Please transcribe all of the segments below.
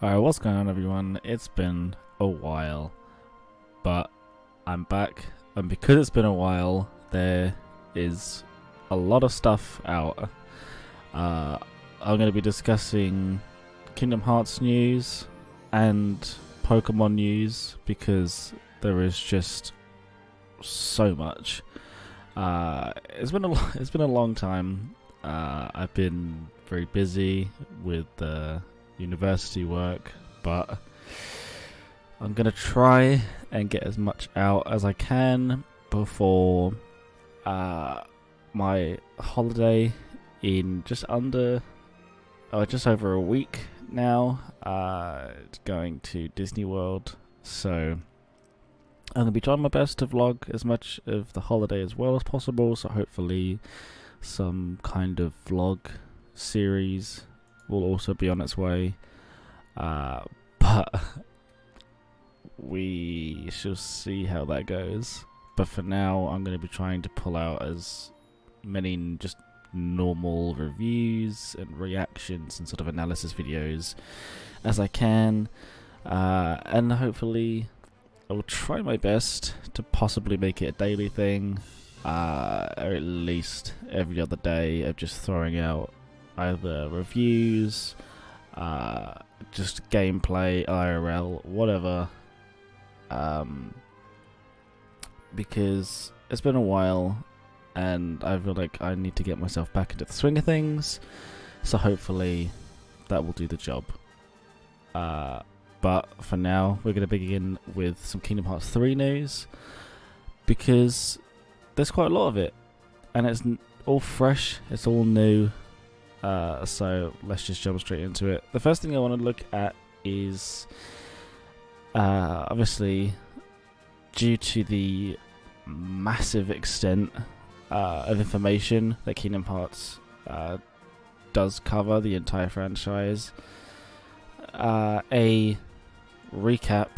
Alright, what's going on, everyone? It's been a while, but I'm back, and because it's been a while, there is a lot of stuff out. I'm going to be discussing Kingdom Hearts news and Pokemon news because there is just so much. It's been a long time. I've been very busy with university work, but I'm gonna try and get as much out as I can before my holiday in just over a week now. Going to Disney World, so I'm gonna be trying my best to vlog as much of the holiday as well as possible. So hopefully some kind of vlog series will also be on its way, but we shall see how that goes. But for now, I'm going to be trying to pull out as many just normal reviews and reactions and sort of analysis videos as I can, and hopefully I will try my best to possibly make it a daily thing, or at least every other day of just throwing out either reviews, just gameplay, IRL, whatever, because it's been a while and I feel like I need to get myself back into the swing of things, so hopefully that will do the job. But for now, we're going to begin with some Kingdom Hearts 3 news, because there's quite a lot of it, and it's all fresh, it's all new. So let's just jump straight into it. The first thing I want to look at is obviously, due to the massive extent of information that Kingdom Hearts does cover, the entire franchise, a recap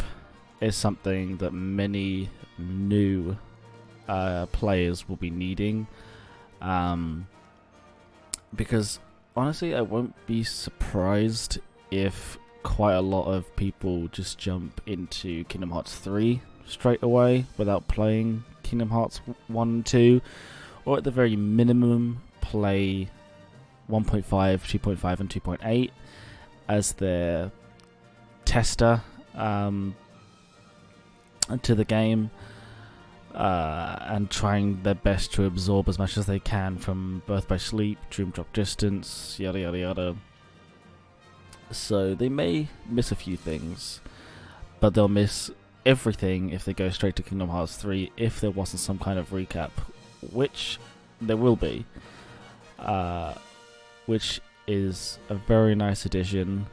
is something that many new players will be needing, because honestly, I won't be surprised if quite a lot of people just jump into Kingdom Hearts 3 straight away without playing Kingdom Hearts 1 and 2, or at the very minimum play 1.5, 2.5 and 2.8 as their tester to the game, and trying their best to absorb as much as they can from Birth by Sleep, Dream Drop Distance, yada yada yada. So they may miss a few things, but they'll miss everything if they go straight to Kingdom Hearts 3 if there wasn't some kind of recap, which there will be, which is a very nice addition,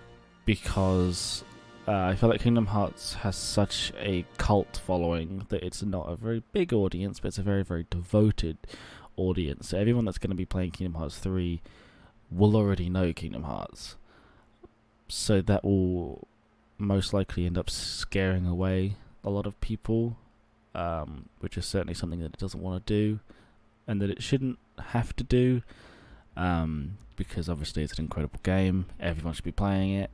because I feel like Kingdom Hearts has such a cult following that it's not a very big audience, but it's a very, very devoted audience. So everyone that's going to be playing Kingdom Hearts 3 will already know Kingdom Hearts. So that will most likely end up scaring away a lot of people, which is certainly something that it doesn't want to do, and that it shouldn't have to do, because obviously it's an incredible game. Everyone should be playing it.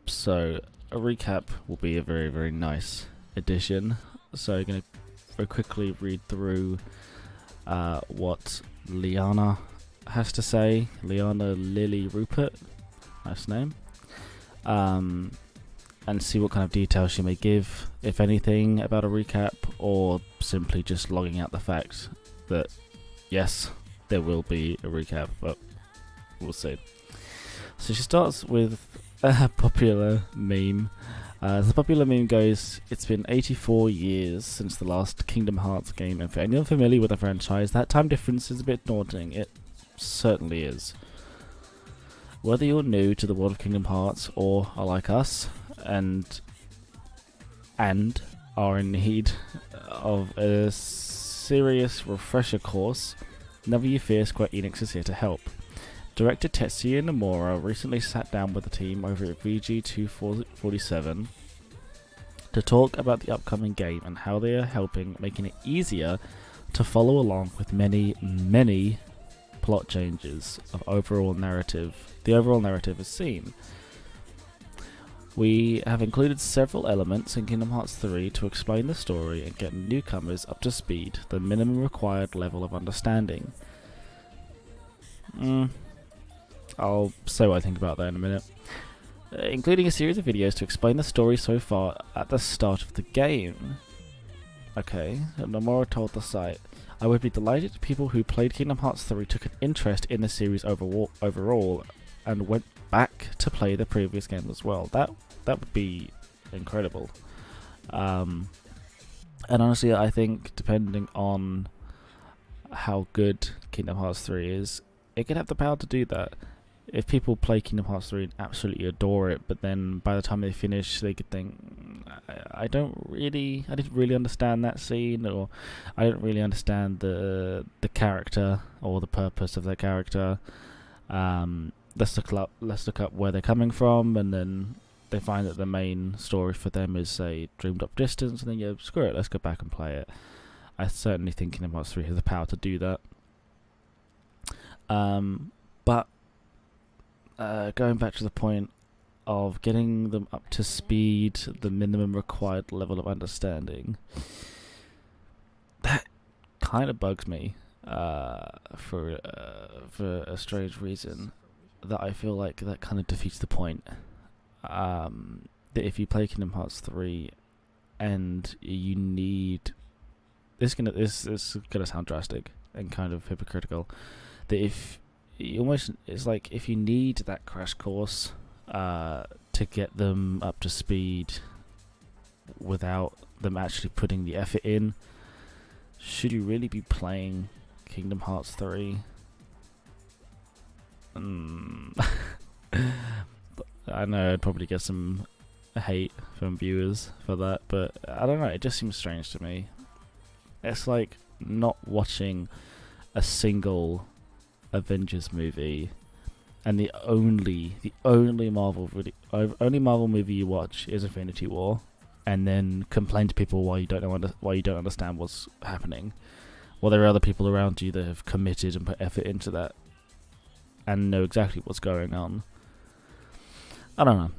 So a recap will be a very, very nice addition. So I'm going to very quickly read through what Liana has to say. Liana Lily Rupert, nice name, and see what kind of details she may give, if anything, about a recap, or simply just logging out the fact that yes, there will be a recap, but we'll see. So she starts with a popular meme. The popular meme goes, "It's been 84 years since the last Kingdom Hearts game, and for anyone familiar with the franchise, that time difference is a bit daunting." It certainly is. Whether you're new to the world of Kingdom Hearts or are like us and are in need of a serious refresher course, never you fear, Square Enix is here to help. Director Tetsuya Nomura recently sat down with the team over at VG247 to talk about the upcoming game and how they are making it easier to follow along with many plot changes of overall narrative, the overall narrative is seen. We have included several elements in Kingdom Hearts 3 to explain the story and get newcomers up to speed, the minimum required level of understanding. I'll say what I think about that in a minute. Including a series of videos to explain the story so far at the start of the game. Okay, Nomura told the site, I would be delighted if people who played Kingdom Hearts 3 took an interest in the series overall and went back to play the previous game as well. That would be incredible. And honestly, I think depending on how good Kingdom Hearts 3 is, it could have the power to do that. If people play Kingdom Hearts 3 and absolutely adore it, but then by the time they finish, they could think, I didn't really understand that scene, or I didn't really understand the character or the purpose of their character. Let's look up where they're coming from, and then they find that the main story for them is, say, Dreamed Up Distance, and then screw it, let's go back and play it. I certainly think Kingdom Hearts 3 has the power to do that. But going back to the point of getting them up to speed, the minimum required level of understanding, that kind of bugs me for a strange reason, that I feel like that kind of defeats the point. That if you play Kingdom Hearts 3 and you need... This is gonna sound drastic and kind of hypocritical, that if it's like if you need that crash course to get them up to speed without them actually putting the effort in, should you really be playing Kingdom Hearts 3? I know I'd probably get some hate from viewers for that, but I don't know, it just seems strange to me. It's like not watching a single Avengers movie, and the only Marvel movie you watch is Infinity War, and then complain to people why you don't understand what's happening, while there are other people around you that have committed and put effort into that and know exactly what's going on. I don't know.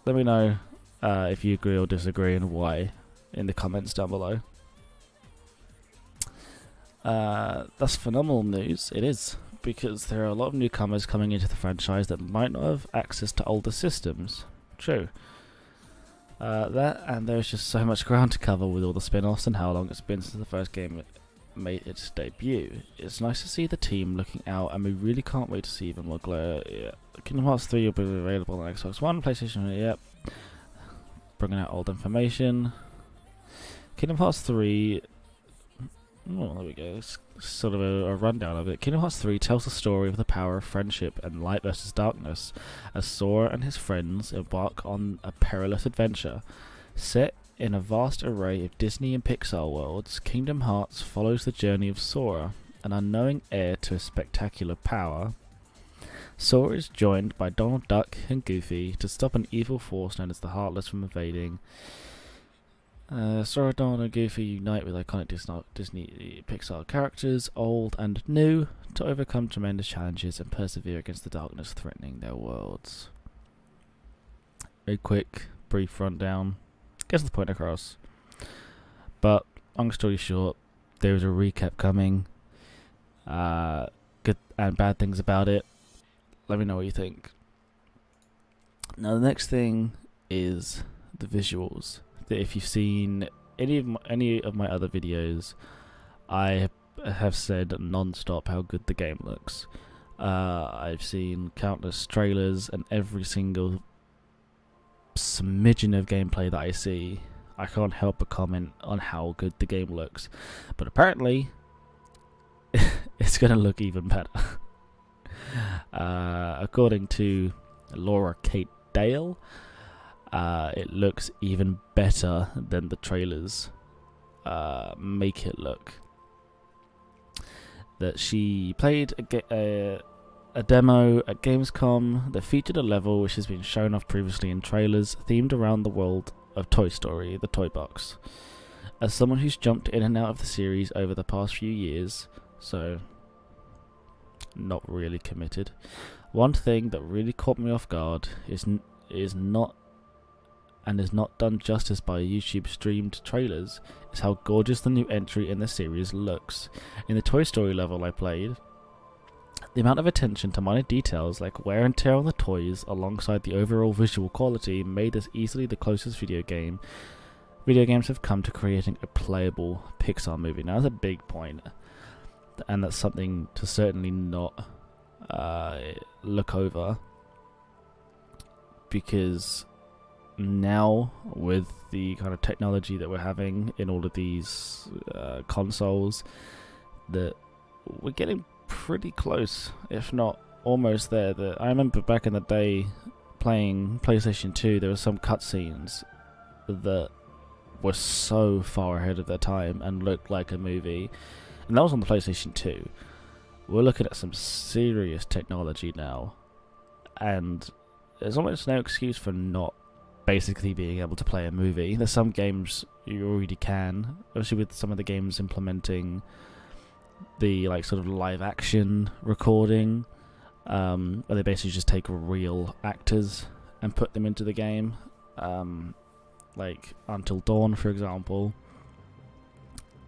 Let me know if you agree or disagree, and why, in the comments down below. That's phenomenal news. It is, because there are a lot of newcomers coming into the franchise that might not have access to older systems. True. That, and there's just so much ground to cover with all the spin-offs and how long it's been since the first game made its debut. It's nice to see the team looking out, and we really can't wait to see even more glow. Yeah. Kingdom Hearts 3 will be available on Xbox One, PlayStation, yep. Bringing out old information. Kingdom Hearts 3... Oh, there we go. It's sort of a rundown of it. Kingdom Hearts 3 tells the story of the power of friendship and light versus darkness, as Sora and his friends embark on a perilous adventure. Set in a vast array of Disney and Pixar worlds, Kingdom Hearts follows the journey of Sora, an unknowing heir to a spectacular power. Sora is joined by Donald Duck and Goofy to stop an evil force known as the Heartless from invading. Sora, Donald and Goofy unite with iconic Disney Pixar characters, old and new, to overcome tremendous challenges and persevere against the darkness threatening their worlds. A quick, brief rundown gets the point across. But, long story short, there is a recap coming. Good and bad things about it. Let me know what you think. Now, the next thing is the visuals. That if you've seen any of my other videos, I have said non-stop how good the game looks. I've seen countless trailers, and every single smidgen of gameplay that I see, I can't help but comment on how good the game looks. But apparently, it's going to look even better. According to Laura Kate Dale, it looks even better than the trailers make it look. That she played a demo at Gamescom that featured a level which has been shown off previously in trailers, themed around the world of Toy Story, the toy box. As someone who's jumped in and out of the series over the past few years, so not really committed. One thing that really caught me off guard is not done justice by YouTube streamed trailers is how gorgeous the new entry in the series looks. In the Toy Story level I played, the amount of attention to minor details like wear and tear on the toys alongside the overall visual quality made this easily the closest video games have come to creating a playable Pixar movie. Now that's a big point, and that's something to certainly not look over, because now with the kind of technology that we're having in all of these consoles, that we're getting pretty close, if not almost there. That I remember back in the day playing PlayStation 2, there were some cutscenes that were so far ahead of their time and looked like a movie, and that was on the PlayStation 2. We're looking at some serious technology now, and there's almost no excuse for not basically being able to play a movie. There's some games you already can, obviously with some of the games implementing the like sort of live action recording, where they basically just take real actors and put them into the game, like Until Dawn, for example.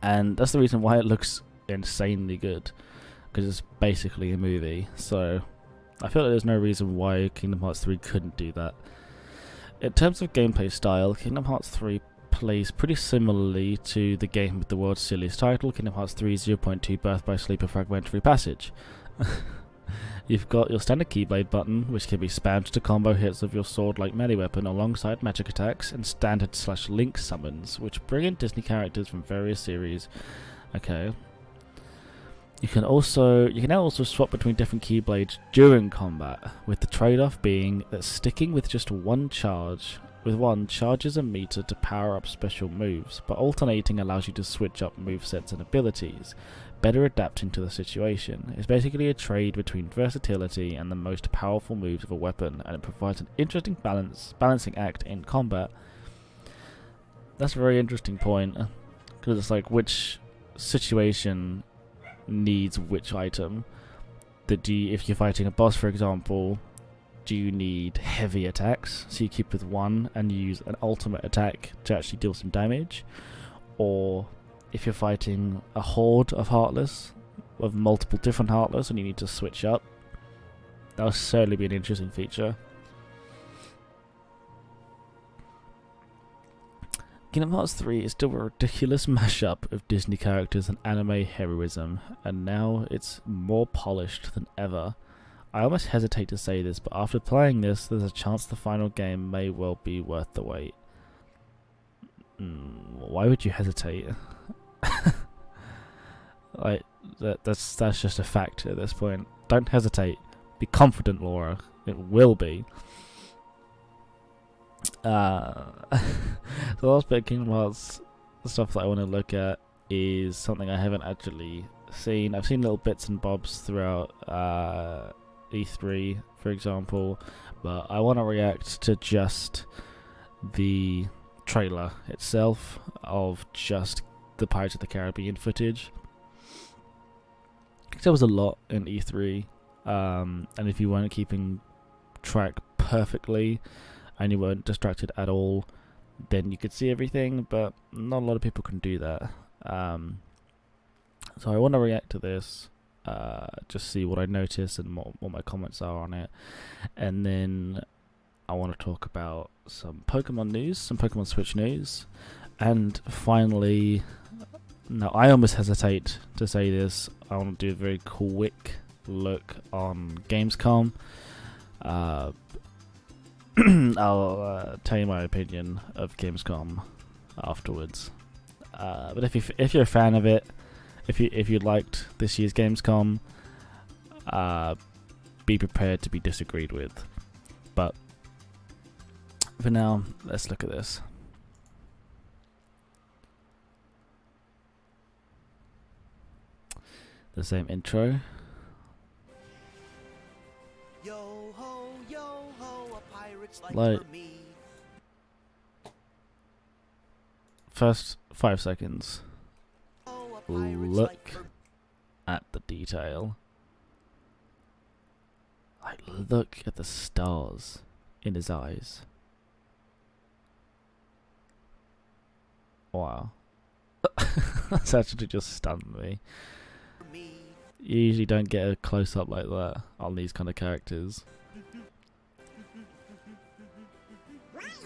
And that's the reason why it looks insanely good, because it's basically a movie. So I feel like there's no reason why Kingdom Hearts 3 couldn't do that. In terms of gameplay style, Kingdom Hearts 3 plays pretty similarly to the game with the world's silliest title, Kingdom Hearts 3 0.2 Birth by Sleep: A Fragmentary Passage. You've got your standard Keyblade button, which can be spammed to combo hits of your sword-like melee weapon alongside magic attacks, and standard/link summons, which bring in Disney characters from various series. Okay. You can now also swap between different Keyblades during combat, with the trade-off being that sticking with just one charges a meter to power up special moves, but alternating allows you to switch up movesets and abilities, better adapting to the situation. It's basically a trade between versatility and the most powerful moves of a weapon, and it provides an interesting balancing act in combat. That's a very interesting point, because it's like, which situation needs which item? If you're fighting a boss, for example, do you need heavy attacks, so you keep with one and you use an ultimate attack to actually deal some damage? Or if you're fighting a horde of Heartless, of multiple different Heartless, and you need to switch up, that would certainly be an interesting feature. Kingdom Hearts 3 is still a ridiculous mashup of Disney characters and anime heroism, and now it's more polished than ever. I almost hesitate to say this, but after playing this, there's a chance the final game may well be worth the wait. Why would you hesitate? Like, that's just a fact at this point. Don't hesitate. Be confident, Laura. It will be. The last bit of Kingdom Hearts stuff that I want to look at is something I haven't actually seen. I've seen little bits and bobs throughout E3, for example, but I want to react to just the trailer itself of just the Pirates of the Caribbean footage. There was a lot in E3, and if you weren't keeping track perfectly and you weren't distracted at all, then you could see everything, but not a lot of people can do that. So I want to react to this, just see what I notice and what my comments are on it, and then I want to talk about some Pokemon news, some Pokemon Switch news, and finally, now I almost hesitate to say this, I want to do a very quick look on Gamescom. I'll tell you my opinion of Gamescom afterwards. But if you're a fan of it, if you liked this year's Gamescom, be prepared to be disagreed with. But for now, let's look at this. The same intro. Yo ho, a pirate's Like, me. first 5 seconds. Oh, a pirate's Look like at the detail. Like, look at the stars in his eyes. Wow. That's actually just stunned me. Me. You usually don't get a close-up like that on these kind of characters.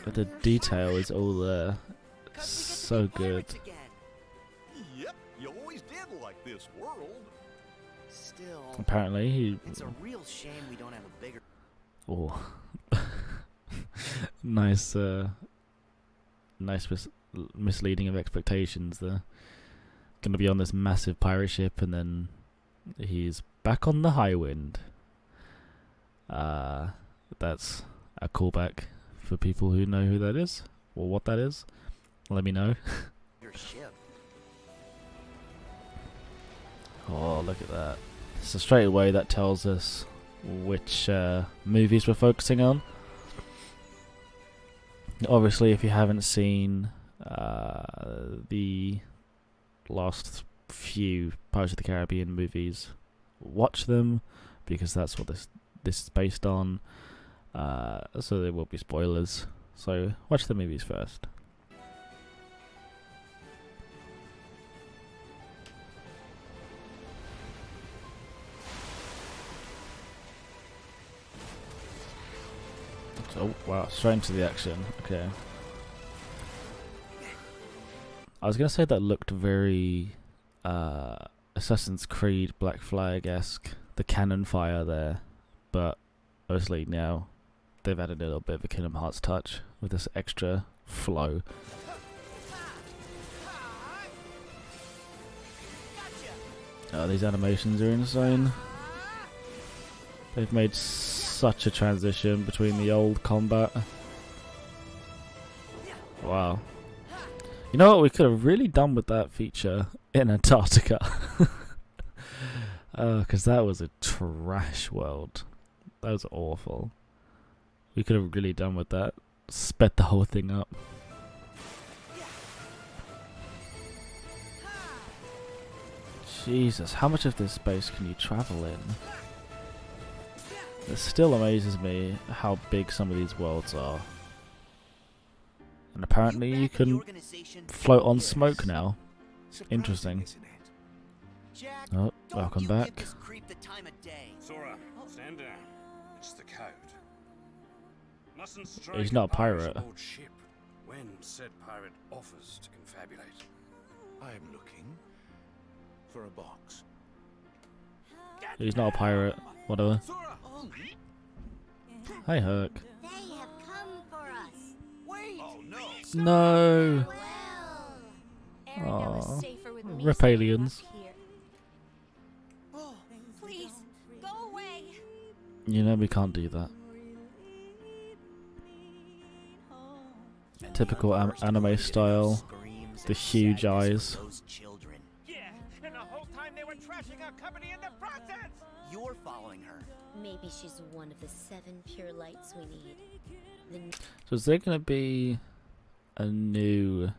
But the detail is all there. So good. Yep, you always did like this world. Still, Apparently he... it's a real shame we don't have a bigger. Oh. Nice, nice misleading of expectations there. Gonna be on this massive pirate ship and then he's back on the high wind. That's a callback for people who know who that is or what that is. Let me know. Your ship. Oh, look at that. So straight away that tells us which movies we're focusing on. Obviously, if you haven't seen the last few Pirates of the Caribbean movies, watch them because that's what this is based on. So there will be spoilers. So watch the movies first. Oh wow, straight into the action. Okay. I was gonna say that looked very Assassin's Creed Black Flag-esque, the cannon fire there, but obviously now they've added a little bit of a Kingdom Hearts touch with this extra flow. Oh, these animations are insane. They've made such a transition between the old combat. Wow. You know what we could have really done with that feature in Antarctica? Because that was a trash world. That was awful. We could have really done with that. Sped the whole thing up. Jesus, how much of this space can you travel in? It still amazes me how big some of these worlds are. And apparently you can float on smoke now. Interesting. Oh, welcome back. Sora, stand down. It's the code. Mustn't strike He's not a pirate. aboard ship when said pirate offers to confabulate. I'm looking for a box. He's not a pirate. Whatever. Hi, Herc. They have come for us. Wait. Oh no! No. Well, Aw. safer with me Rip staying aliens. up here. Oh, Please, go away. You know we can't do that. Typical anime style. The huge eyes. Yeah, and the whole time they were trashing our company in the process. You're following her. Maybe she's one of the 7 pure lights we need. So is there going to be a new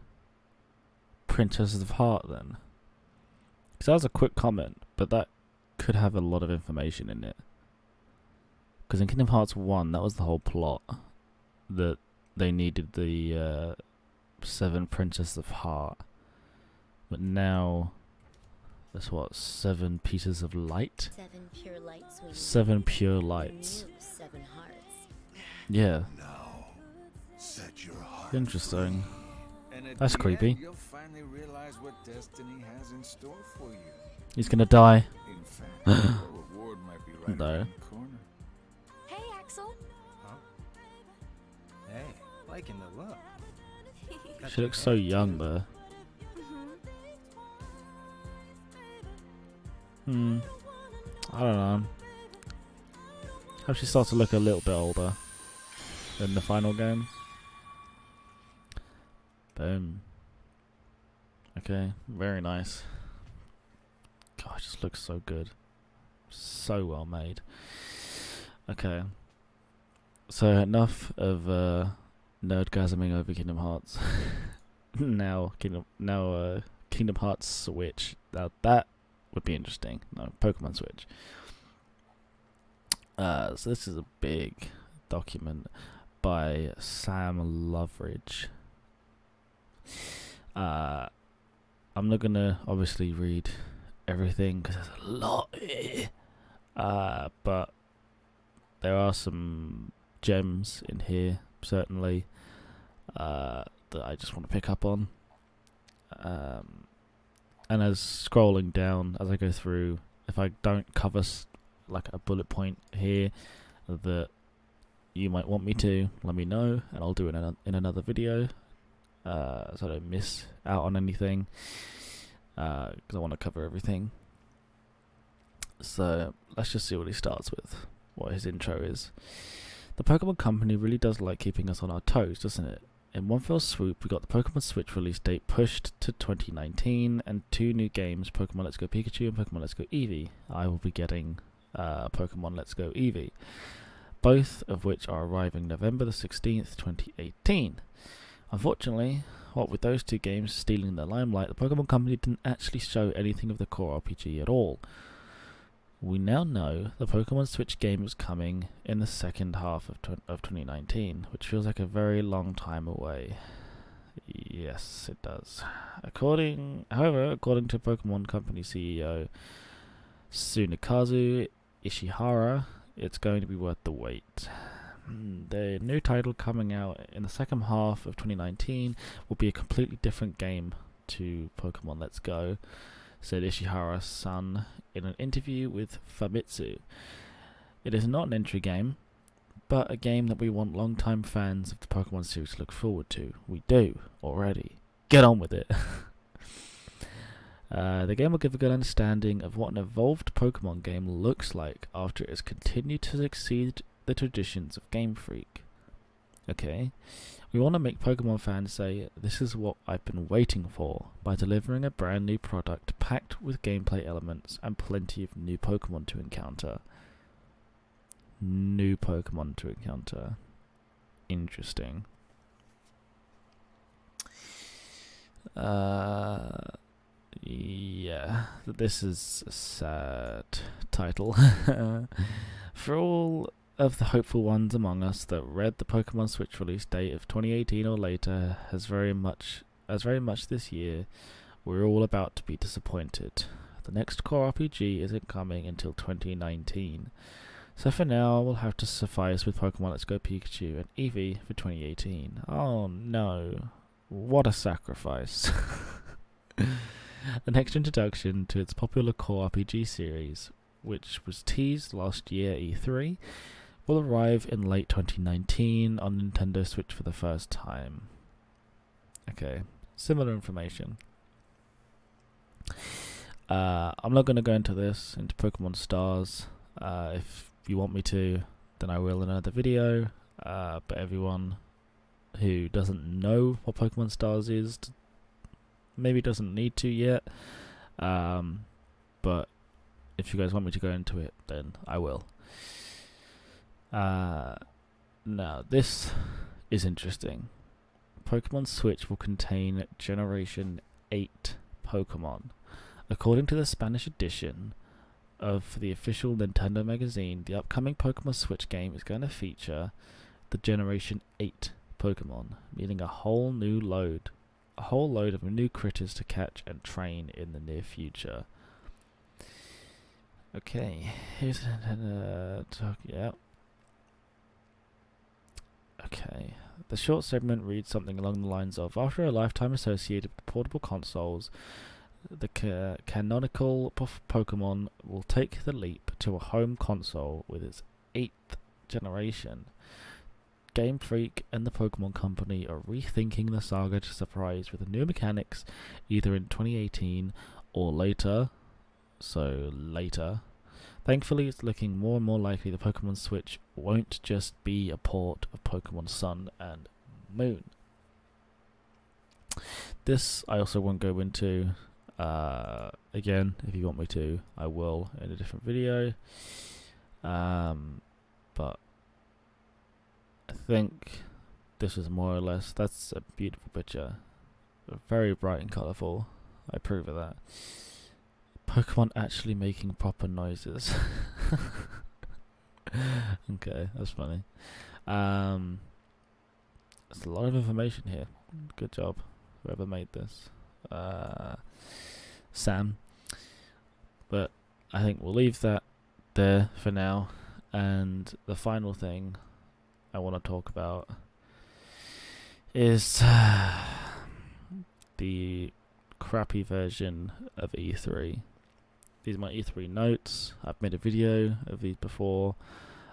Princess of Heart then? Because that was a quick comment, but that could have a lot of information in it. Because in Kingdom Hearts 1, that was the whole plot. That they needed the 7 Princess of Heart. But now, that's what, 7 pieces of light? 7 pure lights we need. 7 pure The lights. new 7 hearts. Yeah, Now, set your heart interesting. And at That's the creepy. end, you'll finally realize what destiny has in store for you. He's gonna die. In fact, your reward might be right No. around the corner. Hey, Axel. Hey, liking the look. She looks so young there. I don't know. Hope she starts to look a little bit older in the final game. Boom. Okay, very nice. God, it just looks so good. So well made. Okay. So enough of nerdgasming over Kingdom Hearts. now Kingdom Hearts Switch. Now that would be interesting. No, Pokemon Switch. So this is a big document by Sam Loveridge. I'm not gonna obviously read everything because there's a lot here. But there are some gems in here, certainly, that I just want to pick up on. And as scrolling down, as I go through, if I don't cover like a bullet point here that you might want me to, let me know, and I'll do it in another video, so I don't miss out on anything, because I want to cover everything. So let's just see what he starts with, what his intro is. The Pokemon Company really does like keeping us on our toes, doesn't it? In one fell swoop, we got the Pokemon Switch release date pushed to 2019, and 2 new games, Pokemon Let's Go Pikachu and Pokemon Let's Go Eevee. I will be getting Pokemon Let's Go Eevee, both of which are arriving November the 16th, 2018. Unfortunately, what with those 2 games stealing the limelight, the Pokemon Company didn't actually show anything of the core RPG at all. We now know the Pokemon Switch game is coming in the second half of 2019, which feels like a very long time away. Yes, it does. However, according to Pokemon Company CEO Tsunekazu Ishihara, it's going to be worth the wait. The new title coming out in the second half of 2019 will be a completely different game to Pokemon Let's Go, said Ishihara-san in an interview with Famitsu. It is not an entry game, but a game that we want long-time fans of the Pokemon series to look forward to. We do, already. Get on with it. The game will give a good understanding of what an evolved Pokemon game looks like after it has continued to exceed the traditions of Game Freak. Okay. We want to make Pokemon fans say, this is what I've been waiting for, by delivering a brand new product packed with gameplay elements and plenty of new Pokemon to encounter. New Pokemon to encounter. Interesting. Yeah, this is a sad title. For all of the hopeful ones among us that read the Pokemon Switch release date of 2018 or later as very much this year, we're all about to be disappointed. The next core RPG isn't coming until 2019, so for now we'll have to suffice with Pokemon Let's Go Pikachu and Eevee for 2018. Oh no, what a sacrifice. The next introduction to its popular core RPG series, which was teased last year at E3, will arrive in late 2019 on Nintendo Switch for the first time. Okay, similar information. I'm not going to go into Pokemon Stars. If you want me to, then I will in another video. But everyone who doesn't know what Pokemon Stars is maybe doesn't need to yet. But if you guys want me to go into it, then I will. Now, this is interesting. Pokemon Switch will contain Generation 8 Pokemon. According to the Spanish edition of the official Nintendo magazine, the upcoming Pokemon Switch game is going to feature the Generation 8 Pokemon, meaning a whole load of new critters to catch and train in the near future. Okay, here's yeah. Okay, the short segment reads something along the lines of, after a lifetime associated with portable consoles, the canonical Pokemon will take the leap to a home console with its 8th generation. Game Freak and the Pokemon Company are rethinking the saga to surprise with new mechanics either in 2018 or later. So later. Thankfully, it's looking more and more likely the Pokemon Switch won't just be a port of Pokemon Sun and Moon. This I also won't go into. Again, if you want me to, I will in a different video. But I think this is more or less, that's a beautiful picture. Very bright and colourful. I approve of that. Pokemon actually making proper noises. Okay, that's funny. There's a lot of information here. Good job, whoever made this. Sam. But I think we'll leave that there for now. And the final thing I want to talk about is the crappy version of E3. These are my E3 notes. I've made a video of these before,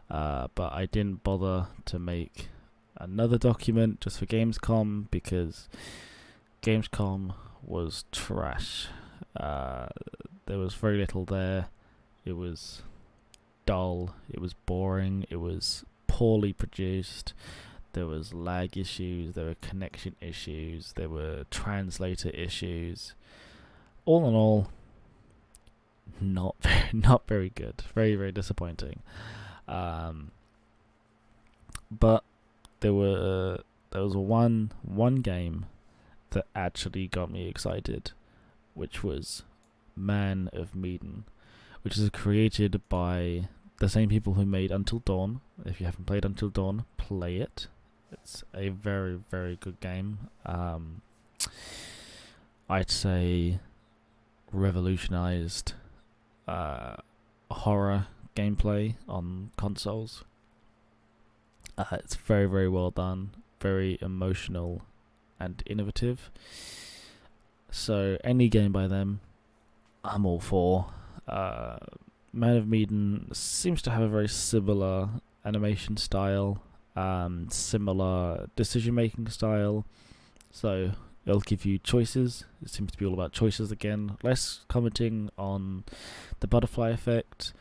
but I didn't bother to make another document just for Gamescom because Gamescom was trash. There was very little there. It was dull, it was boring, it was poorly produced. There was lag issues, there were connection issues, there were translator issues. All in all, not very good. Very, very disappointing. But there was one game that actually got me excited, which was Man of Medan, which is created by the same people who made Until Dawn. If you haven't played Until Dawn, play it. It's a very, very good game. I'd say revolutionized horror gameplay on consoles. It's very, very well done, very emotional and innovative. So any game by them, I'm all for. Man of Medan seems to have a very similar animation style, similar decision-making style. So it'll give you choices. It seems to be all about choices again. Less commenting on the butterfly effect,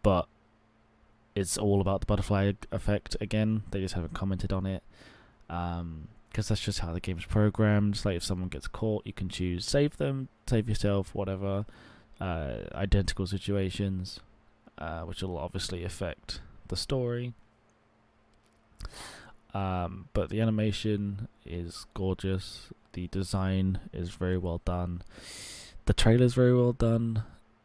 but it's all about the butterfly effect again. They just haven't commented on it. Because that's just how the game's programmed. Like if someone gets caught, you can choose save them, save yourself, whatever. Identical situations, which will obviously affect the story. But the animation is gorgeous. The design is very well done. The trailer's very well done,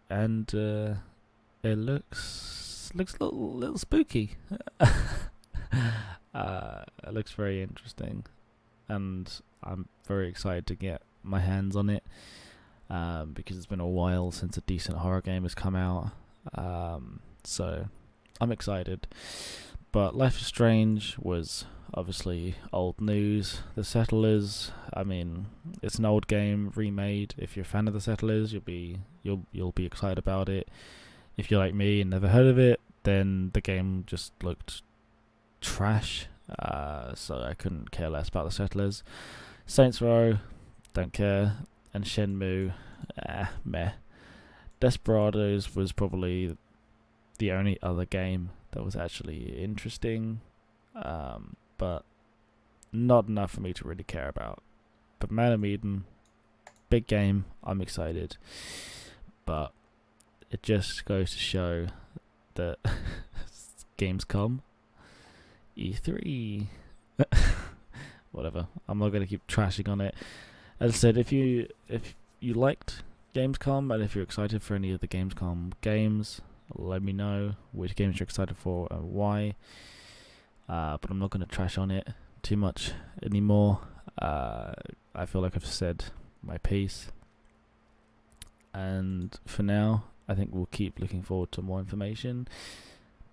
and it looks a little spooky. It looks very interesting, and I'm very excited to get my hands on it. Because it's been a while since a decent horror game has come out, so I'm excited. But Life is Strange was obviously old news. The Settlers, I mean, it's an old game remade. If you're a fan of The Settlers, you'll be excited about it. If you're like me and never heard of it, then the game just looked trash. So I couldn't care less about The Settlers. Saints Row, don't care. And Shenmue, meh. Desperados was probably the only other game that was actually interesting, but not enough for me to really care about. But Man of Medan, big game, I'm excited, but it just goes to show that Gamescom, E3, whatever, I'm not going to keep trashing on it. As I said, if you liked Gamescom and if you're excited for any of the Gamescom games, let me know which games you're excited for and why. But I'm not going to trash on it too much anymore. I feel like I've said my piece. And for now, I think we'll keep looking forward to more information.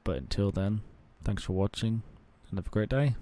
But until then, thanks for watching and have a great day.